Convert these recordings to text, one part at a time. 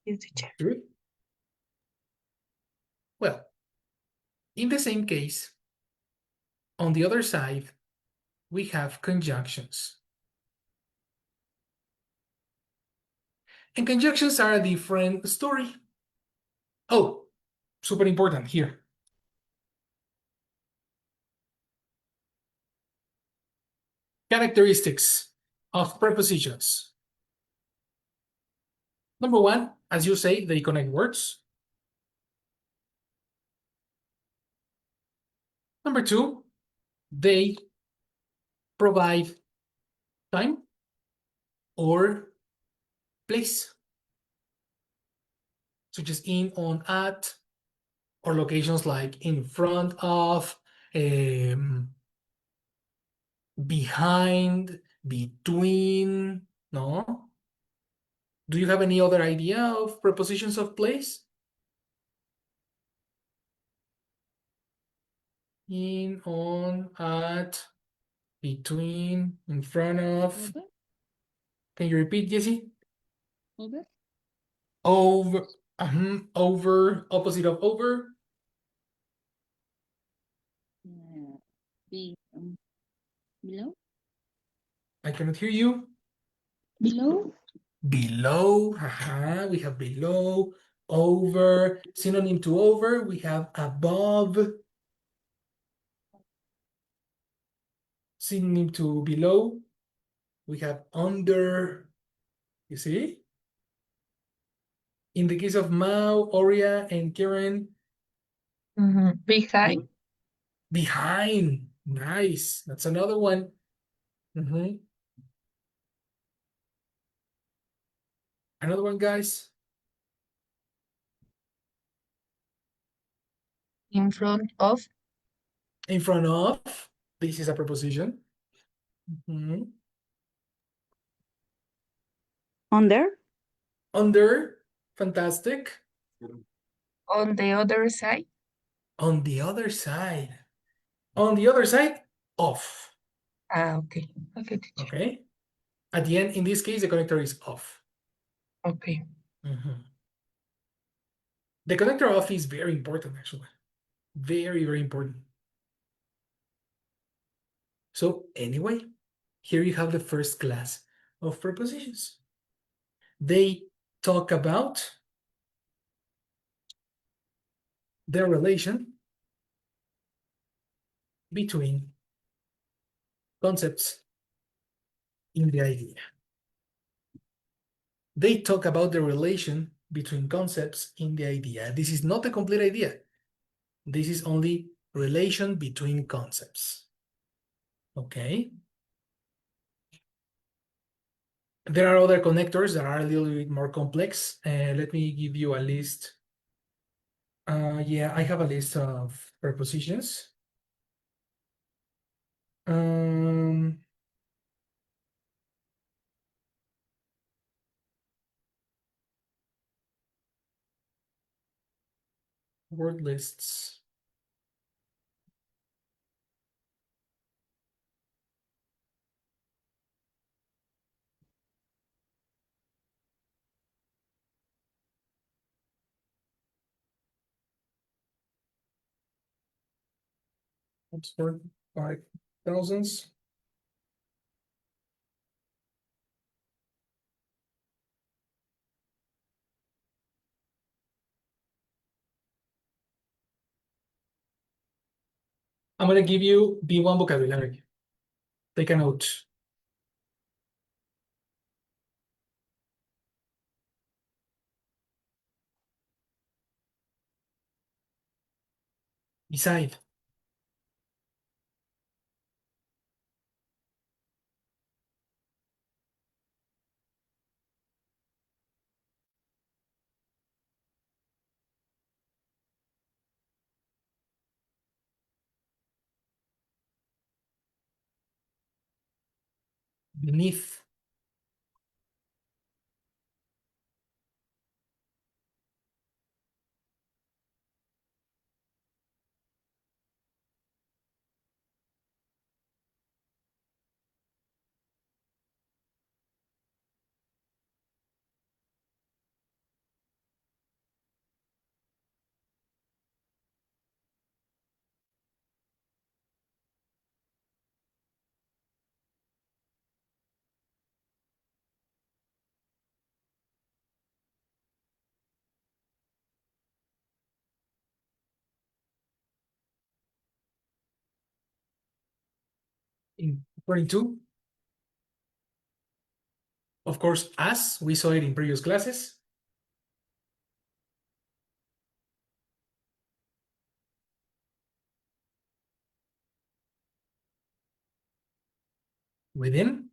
Yes, teacher. Good. Well, in the same case, on the other side, we have conjunctions. And conjunctions are a different story. Oh, super important here. Characteristics of prepositions. Number one, as you say, they connect words. Number two, they provide time or place, such as in, on, at, or locations like in front of, behind, between, no? Do you have any other idea of prepositions of place? In, on, at, between, in front of. Over. Can you repeat, Jessie? Over. Over, over, opposite of over. Be below. I cannot hear you. Below. Below, we have below, over. Synonym to over, we have above. Synonym to below, we have under. You see? In the case of Mao, Oria, and Karen, Behind. behind. Nice. That's another one. Another one, guys. In front of. In front of. This is a preposition. Under. Under. Fantastic. On the other side. On the other side. On the other side, off. Okay. Okay, teacher. Okay. At the end, in this case, the connector is off. Okay. The connector off is very important, actually. Very, very important. So anyway, here you have the first class of prepositions. They talk about the relation between concepts in the idea. They talk about the relation between concepts in the idea. This is not the complete idea. This is only relation between concepts. Okay. There are other connectors that are a little bit more complex. Let me give you a list. Yeah, I have a list of prepositions. Word lists. That's for 5,000s. I'm going to give you B1 vocabulary. Take a note. Beside. Beneath. According to, of course, as we saw it in previous classes. Within,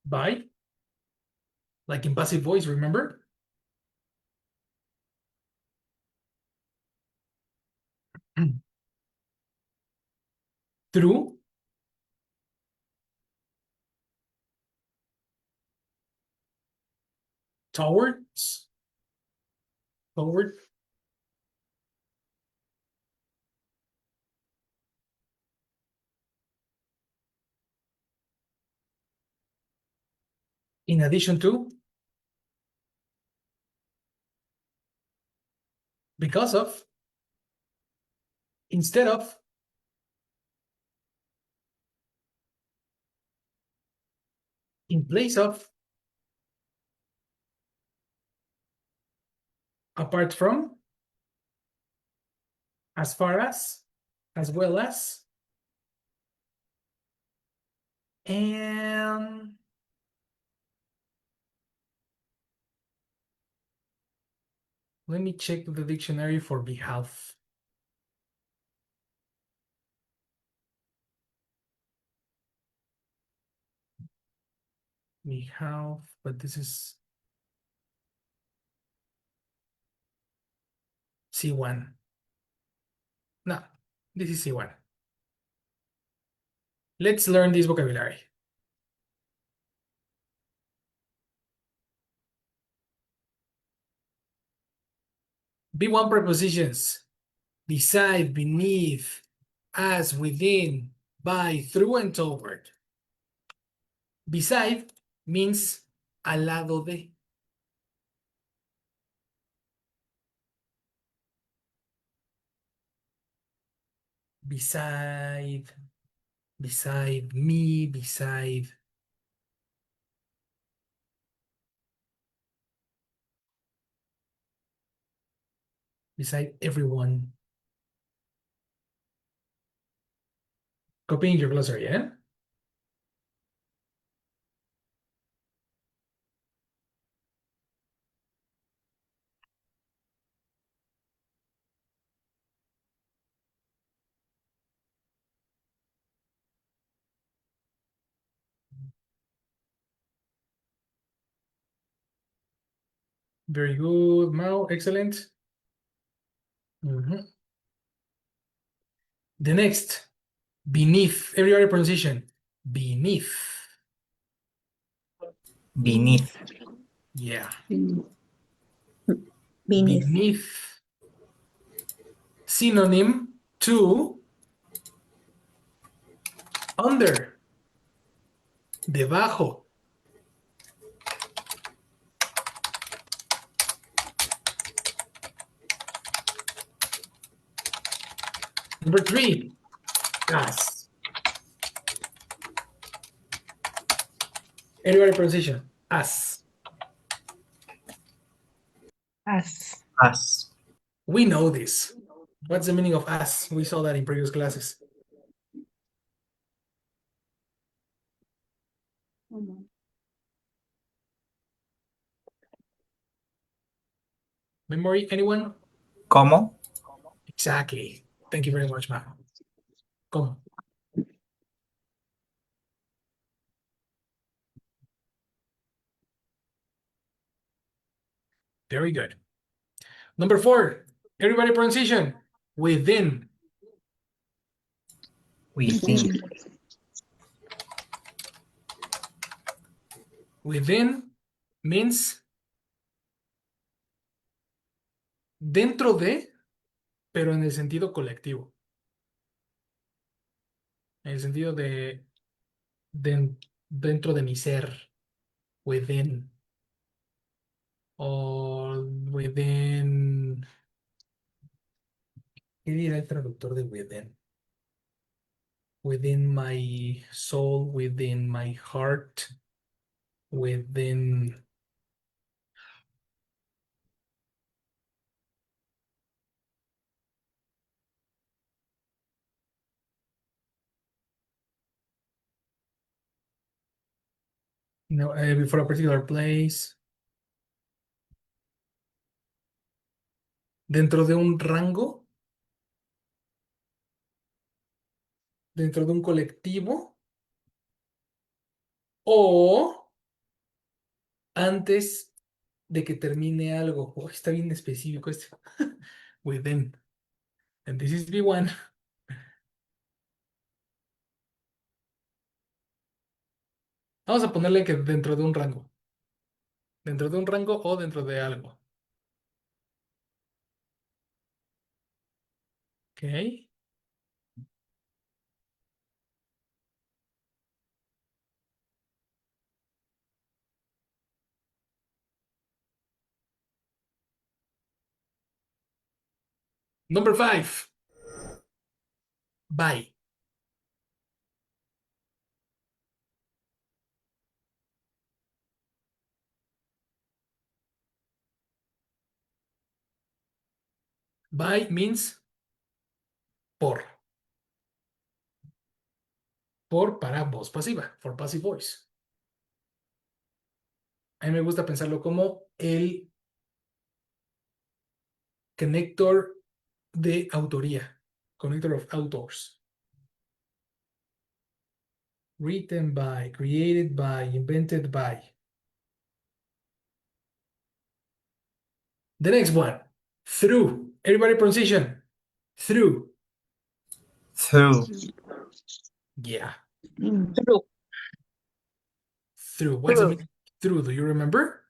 by, like in passive voice, remember? Through, towards, toward, in addition to, because of, instead of, in place of, apart from, as far as well as, and let me check the dictionary for behalf. Behalf, but this is C1. No, this is C1. Let's learn this vocabulary. B1 prepositions: beside, beneath, as, within, by, through, and toward. Beside means al lado de. Beside, beside me, beside. Beside everyone. Copying your glossary, eh? Very good, Mao. Excellent. The next, beneath. Everybody pronunciation. Beneath. Beneath. Yeah. Beneath. Beneath. Synonym to under. Debajo. Number 3, as. Everybody pronunciation. As. As. As. We know this. What's the meaning of as? We saw that in previous classes. Memory, anyone? ¿Cómo? Exactly. Thank you very much, Mao. Come. Very good. Number 4, everybody pronunciation. Within. Within. Within means dentro de, pero en el sentido colectivo. En el sentido de dentro de mi ser. Within. O within. ¿Qué dirá el traductor de within? Within my soul, within my heart, within. No, before a particular place. Dentro de un rango. Dentro de un colectivo. O antes de que termine algo. Oh, está bien específico este. Within. And this is B1. Vamos a ponerle que dentro de un rango. Dentro de un rango o dentro de algo. Ok. Number 5. By. By means por. Por para voz pasiva. For passive voice. A mí me gusta pensarlo como el connector de autoría. Connector of authors. Written by, created by, invented by. The next one. Through. Everybody pronunciation. Through. Through. Yeah. True. Through. What's the True. meaning? Through. Do you remember?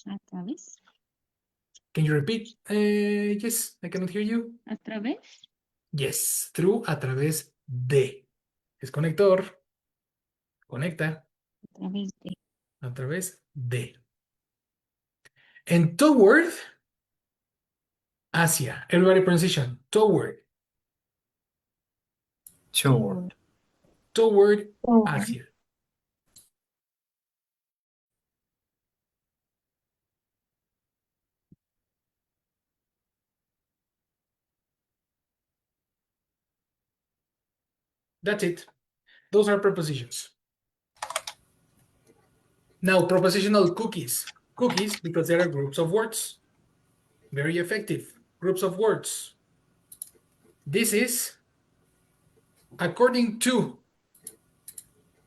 A través. Can you repeat? Yes, I cannot hear you. A través. Yes. Through a través de. Es conector. Conecta A través de. a través de. And toward. Hacia. Everybody pronunciation. Toward. Toward. Toward. Oh, Hacia. That's it. Those are prepositions. Now, propositional cookies. Cookies because there are groups of words. Very effective. Groups of words. This is according to.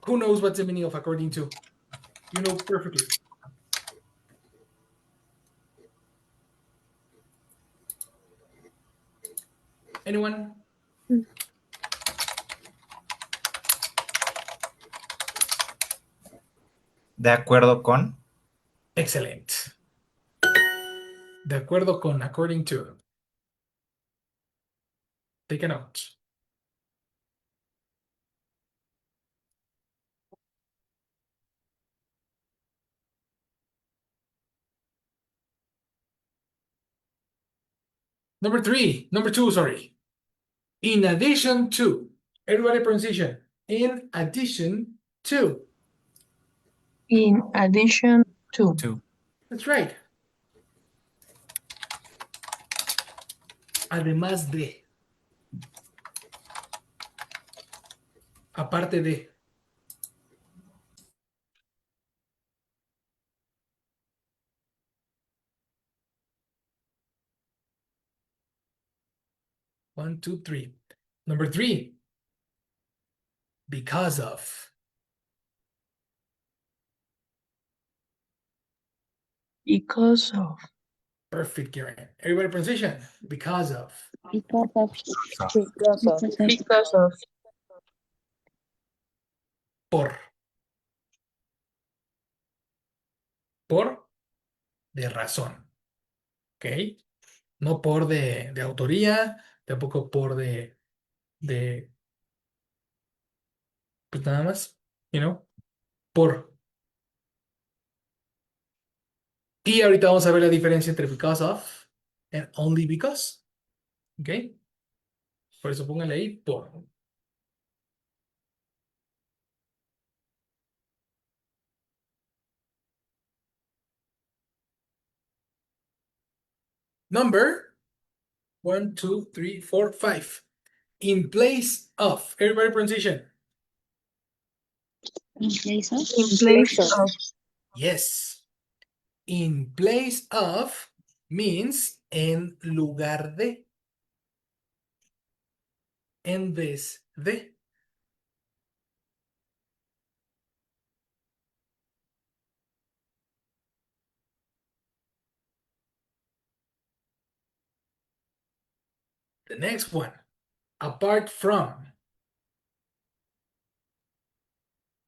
Who knows what's the meaning of according to? You know perfectly. Anyone? De acuerdo con. Excellent. De acuerdo con, according to. Take a note. Number two, sorry. In addition to. Everybody pronunciation. In addition to. in addition to. To. That's right. Además de. Aparte de. One, two, three. Number 3. Because of. Because of. Perfect, Karen. Everybody pronunciation. Because of. Because of. Because of. Because of. Because of. Por. Por de razón. ¿Ok? No por de autoría, tampoco por de, pues nada más, you know, por. Y ahorita vamos a ver la diferencia entre because of and only because. ¿Ok? Por eso póngale ahí por. Number 1, 2, 3, 4, 5. In place of. Everybody pronunciation. In place of. In place of. Yes. In place of means en lugar de. En vez de. The next one. Apart from.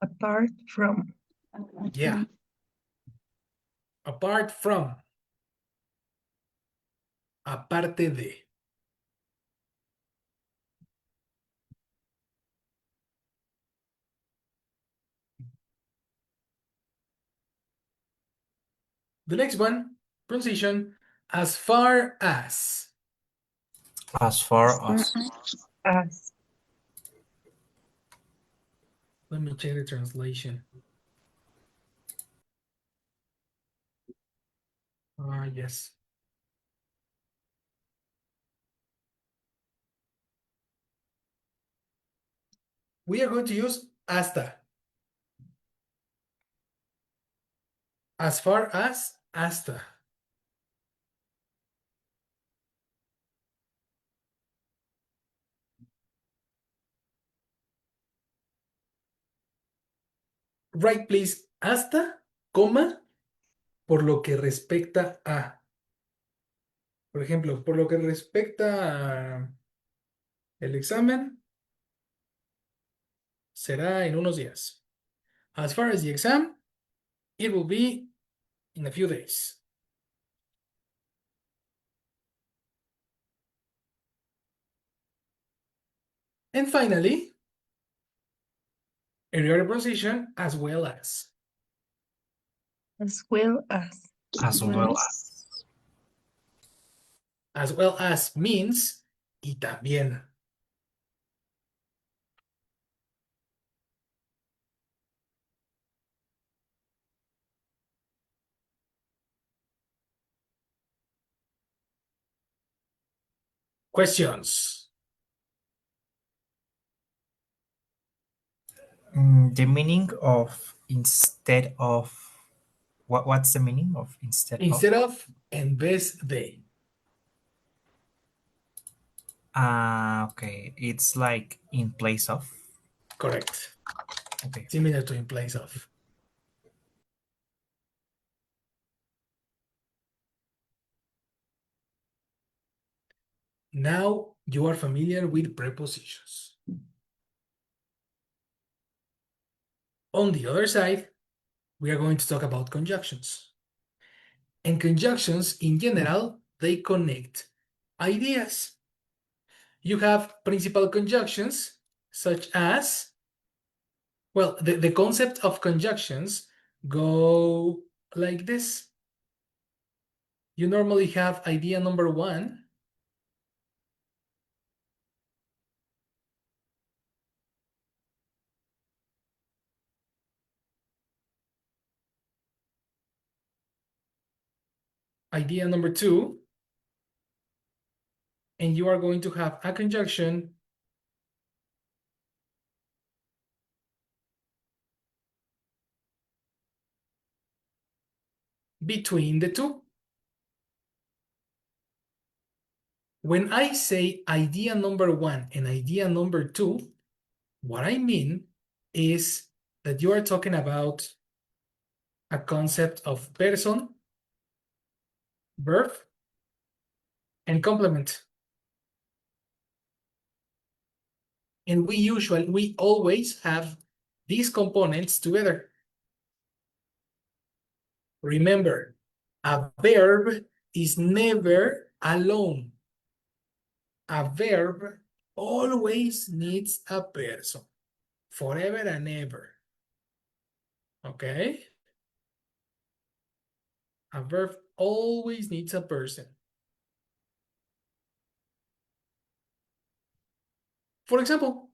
Apart from. Yeah. Apart from. Aparte de. The next one, pronunciation, as far as. As far as. As. Let me check the translation. Yes. We are going to use hasta. As far as hasta. Right, please. Hasta, coma, por lo que respecta a. Por ejemplo, por lo que respecta a el examen, será en unos días. As far as the exam, it will be in a few days. And finally, irregular pronunciation as well as. As well as. As well as. As well as means y también. Questions. The meaning of instead of. What's the meaning of instead of? Instead of en vez de. Okay. It's like in place of. Correct. Okay. Similar to in place of. Now you are familiar with prepositions. On the other side, we are going to talk about conjunctions. And conjunctions, in general, they connect ideas. You have principal conjunctions, such as, well, the concept of conjunctions go like this. You normally have idea number one. Idea number two. And you are going to have a conjunction between the two. When I say idea number one and idea number two, what I mean is that you are talking about a concept of person, verb, and complement. And we always have these components together. Remember, a verb is never alone. A verb always needs a person, forever and ever. Okay? A verb always needs a person. For example,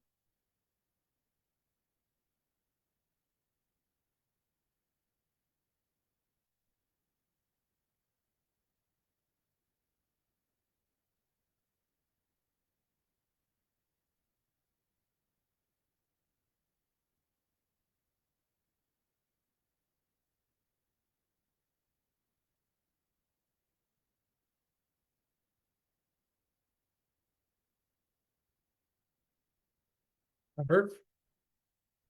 a verb,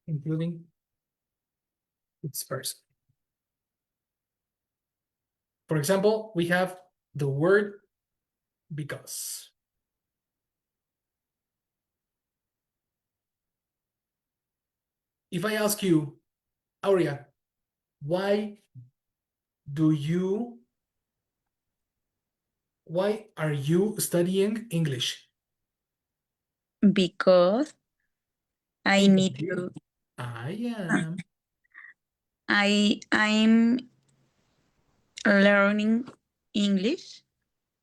including its person. For example, we have the word because. If I ask you, Aurea, why are you studying English? Because I need to. I'm I'm learning English.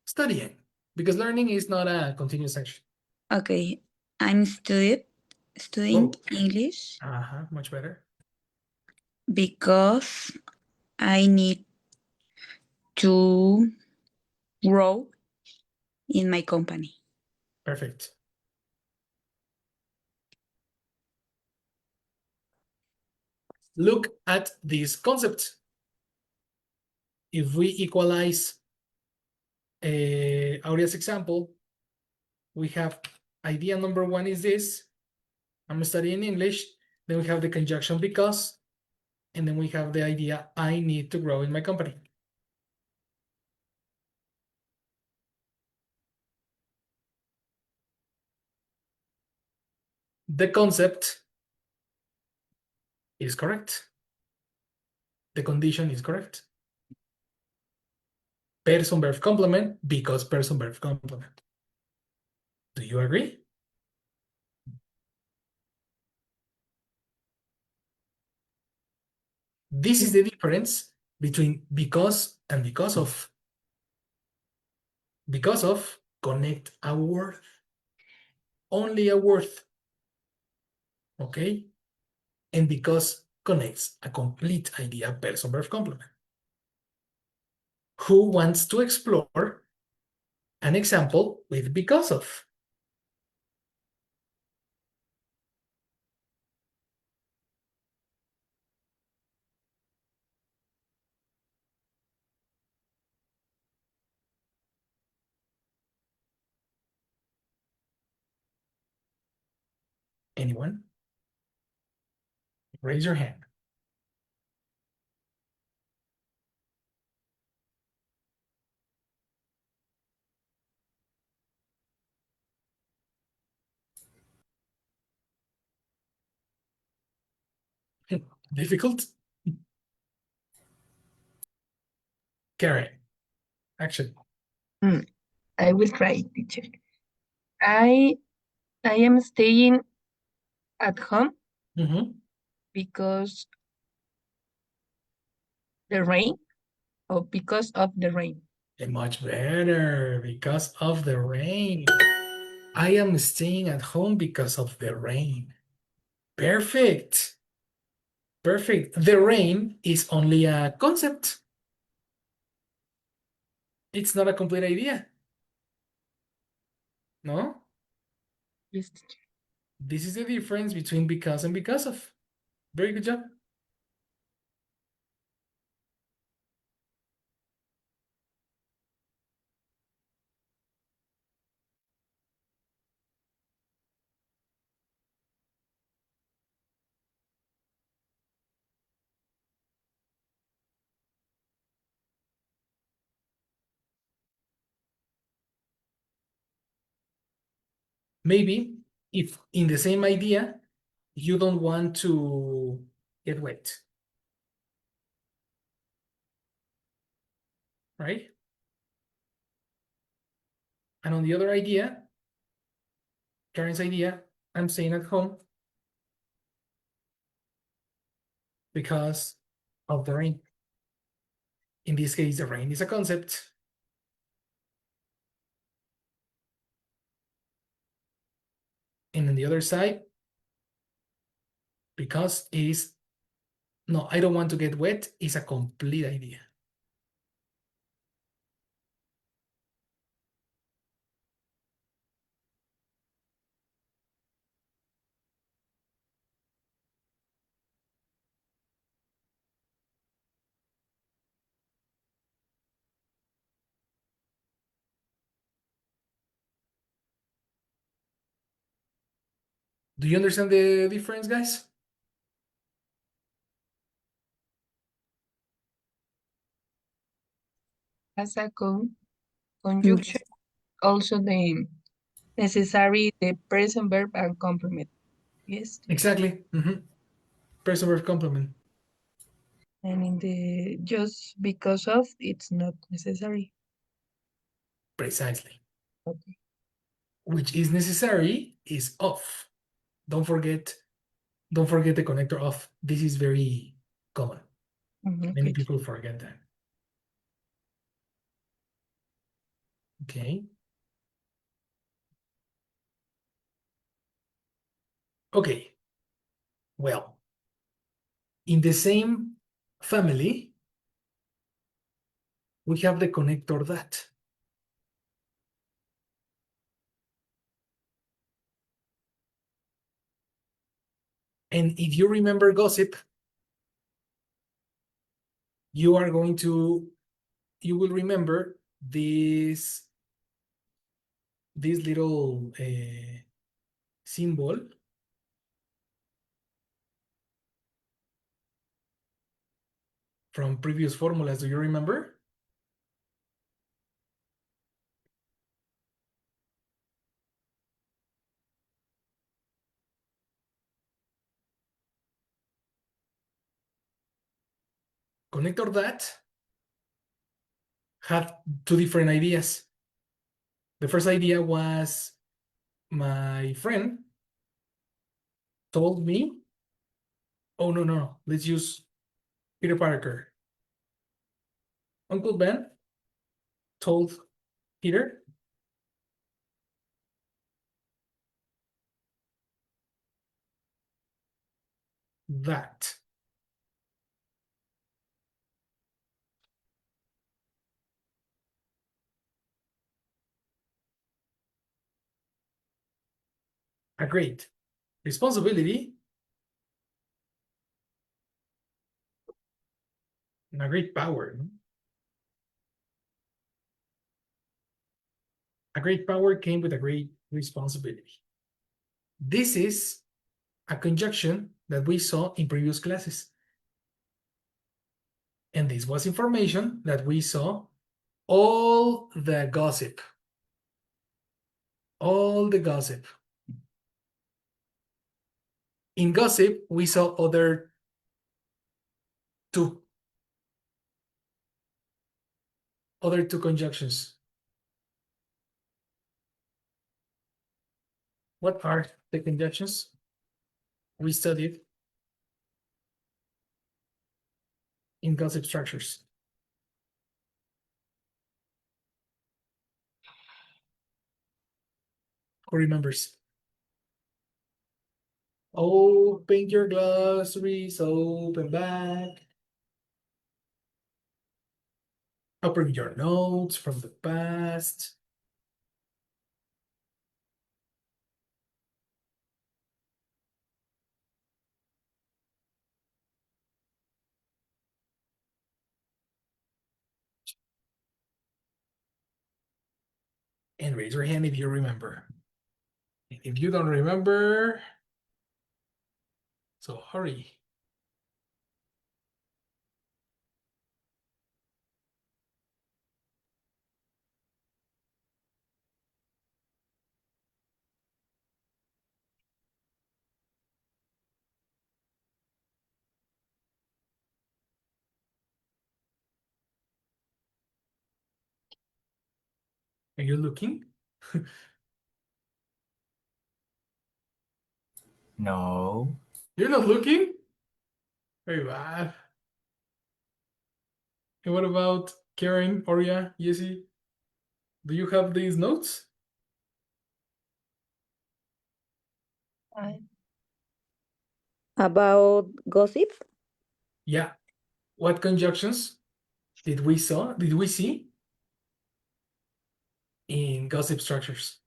studying, because learning is not a continuous action. Okay, I'm studying English Much better. because I need to grow in my company. Perfect. Look at these concepts. If we equalize Aurea's example, we have idea number one is this. I'm studying English. Then we have the conjunction because, and then we have the idea I need to grow in my company. The concept is correct. The condition is correct. Person verb complement because person verb complement. Do you agree? This is the difference between because and because of. Because of connect a word. Only a word. Okay? And because connects a complete idea person verb complement. Who wants to explore an example with because of? Anyone? Raise your hand. Difficult? Karen, action. I will try, teacher. I am staying at home because the rain or because of the rain. Much better, because of the rain. I am staying at home because of the rain. Perfect. Perfect. The rain is only a concept. It's not a complete idea. No? Yes, teacher. This is the difference between because and because of. Very good job. Maybe if in the same idea, you don't want to get wet. Right? And on the other idea, Karen's idea, I'm staying at home because of the rain. In this case, the rain is a concept. And on the other side, because it is, no, I don't want to get wet, is a complete idea. Do you understand the difference, guys? As a conjunction, also the necessary, the present verb and complement. Yes. Exactly. Present verb complement. And in the just because of, it's not necessary. Precisely. Okay. Which is necessary is of. Don't forget the connector of. This is very common. Many Okay. people forget that. Okay. Okay. Well, in the same family, we have the connector that. And if you remember gossip, you will remember this little symbol from previous formulas. Do you remember? Connector that had two different ideas. The first idea was my friend told me, oh, no, let's use Peter Parker. Uncle Ben told Peter that. A great responsibility and a great power. A great power came with a great responsibility. This is a conjunction that we saw in previous classes. And this was information that we saw all the gossip. All the gossip. In gossip, we saw other two conjunctions. What are the conjunctions we studied in gossip structures? Who remembers? Open your glossaries, open back. Open your notes from the past. And raise your hand if you remember. If you don't remember, so hurry. Are you looking? No. You're not looking? Very bad. And what about Karen, Oria, Yesi? Do you have these notes? I, About gossip? Yeah. What conjunctions did we see in gossip structures?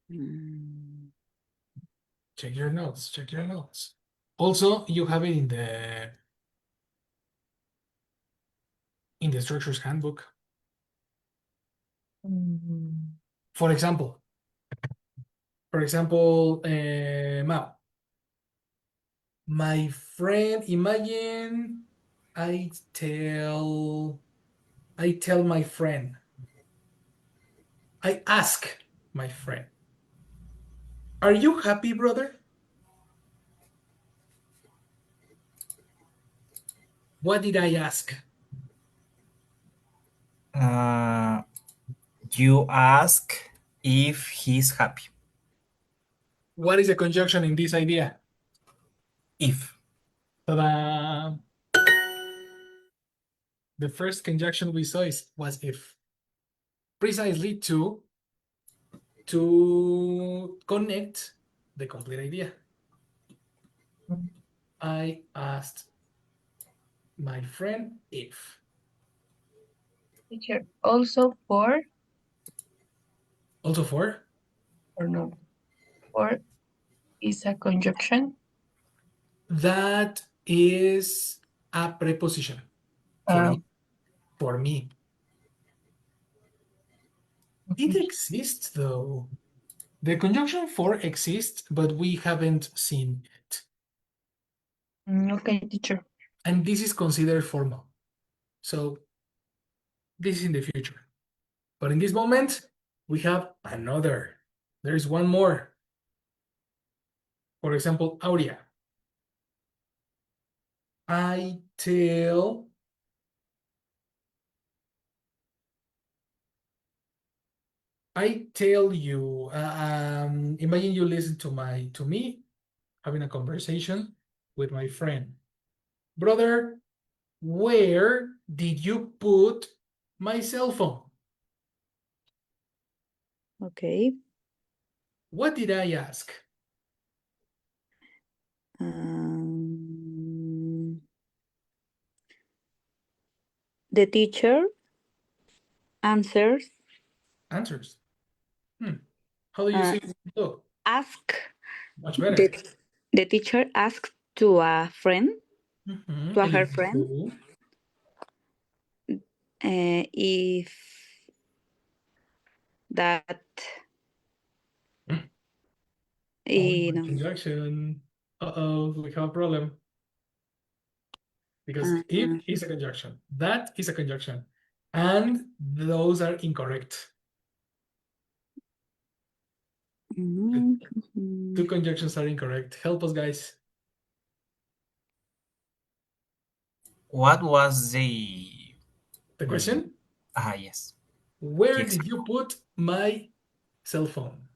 Mm, Check your notes. Check your notes. Also, you have it in the structures handbook. mm, For example, For example, Mao. My friend, imagine I tell my friend. I ask my friend, are you happy, brother? What did I ask? Uh, you ask if he's happy. What is the conjunction in this idea? If. Ta-da! The first conjunction we saw was if. Precisely to connect the complete idea. I asked my friend if. Teacher, also for Also for or no? For is a conjunction. that is a preposition for you, Um, for me. It exists though. The conjunction for exists, but we haven't seen it. okay, teacher. And this is considered formal. So this is in the future. But in this moment, we have another. There's one more. For example, Aurea. I tell you. Imagine you listen to me having a conversation with my friend. Brother, where did you put my cell phone? Okay. What did I ask? The teacher answers, Answers. How do you uh, say so? ask, Much the, better. the teacher asks to a friend, to El her friend, ejemplo. if that, Oh, my no, conjunction. Uh-oh, we have a problem. Because if uh, is a conjunction, that is a conjunction, and those are incorrect. mhm, Two mhm. conjunctions are incorrect. Help us, guys. What was the. The Mm, question: yes. where Yes. did you put my cell phone?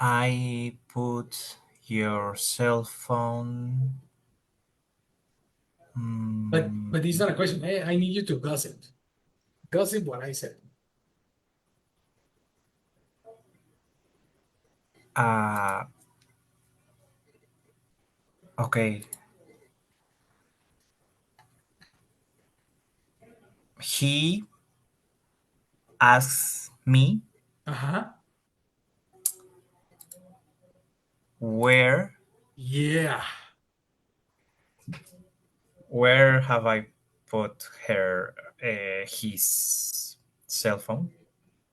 I put your cell phone. But it's not a question. I need you to gossip. Gossip what I said. Uh, okay. He asks me Uh-huh. where Yeah. where have I put his cell phone.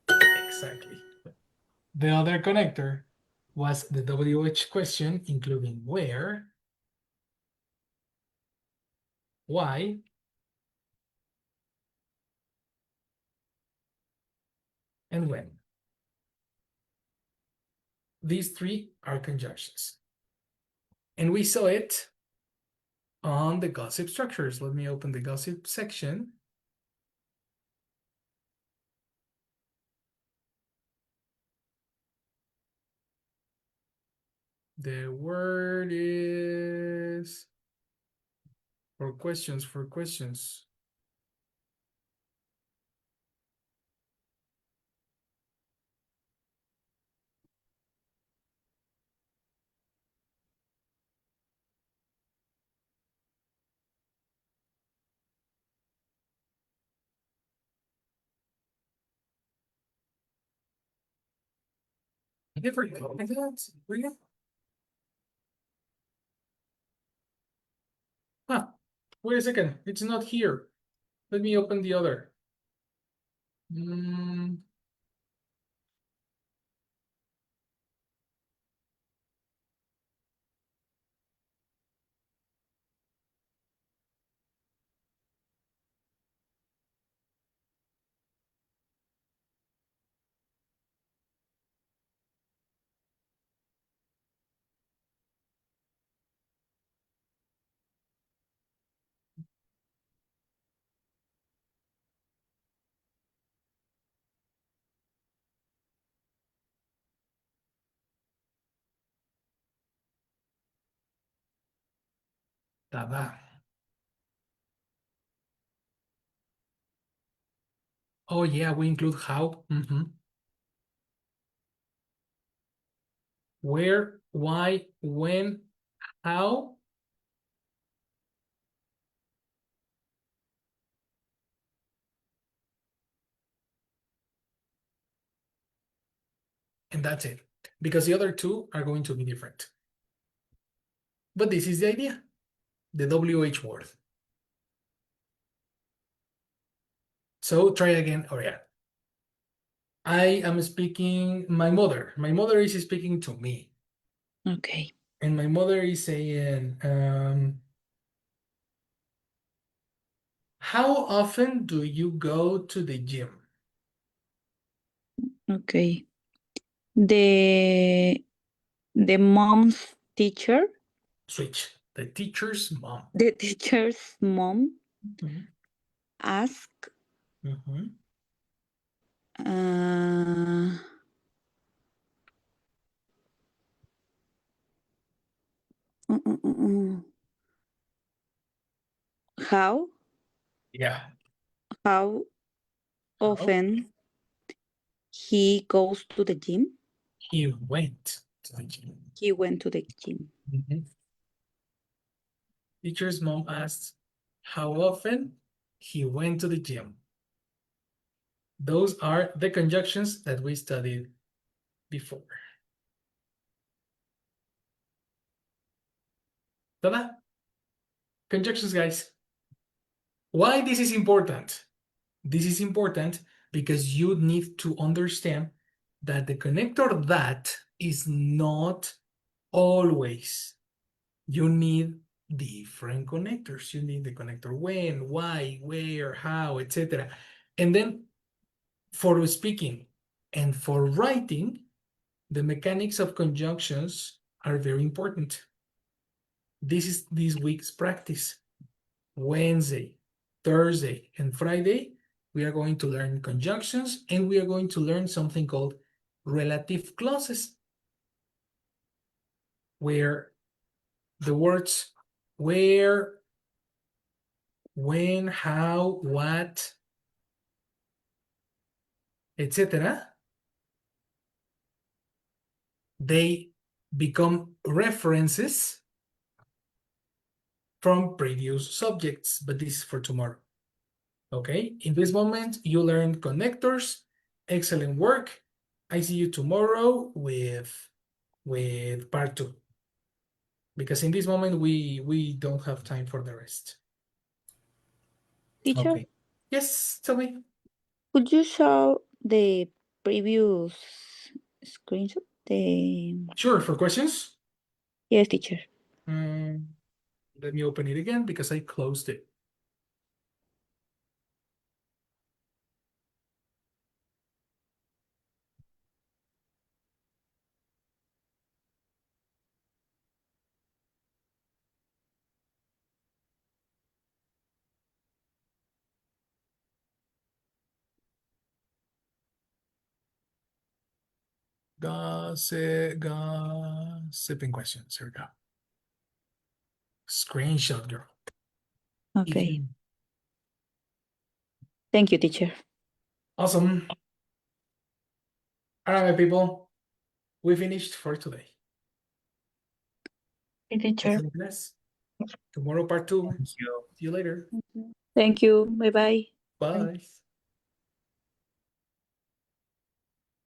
Exactly. The other connector was the WH question, including where, why, and when. These three are conjunctions. And we saw it on the gossip structures. Let me open the gossip section. The word is for questions, for questions. I never thought of that. Really? Wait a second, it's not here. Let me open the other. Tada. Oh yeah, we include how. Where, why, when, how. And that's it. Because the other two are going to be different. But this is the idea. The WH word. So try again. Oh yeah. I am speaking, my mother is speaking to me. Okay. And my mother is saying, how often do you go to the gym? Okay. The mom's teacher, Switch. The teacher's mom. the teacher's mom Mhm. asked Mhm. uh, how Yeah. how How often he goes to the gym. he went to the gym. He went to the gym. Mhm. Teacher's mom asked how often he went to the gym. Those are the conjunctions that we studied before. Ta-da! Conjunctions, guys. Why this is important? This is important because you need to understand that the connector that is not always. You need different connectors. You need the connector when, why, where, how, etc. And then for speaking and for writing, the mechanics of conjunctions are very important. This is this week's practice. Wednesday, Thursday, and Friday, we are going to learn conjunctions and we are going to learn something called relative clauses, where the words where, when, how, what, etc., they become references from previous subjects, but this is for tomorrow. Okay, in this moment, you learned connectors. Excellent work. I see you tomorrow with part 2. Because in this moment, we don't have time for the rest. Teacher, Okay. Yes, tell me. could you show the previous screenshot? The Sure, for questions. yes, teacher. Let me open it again because I closed it. Gossiping questions. Here we go. Screenshot, girl. Okay. Thank you, teacher. Awesome. All right, my people. We finished for today. Hey, teacher. Excellent class. Tomorrow, part 2. Thank you. See you later. Thank you. Bye bye. Bye.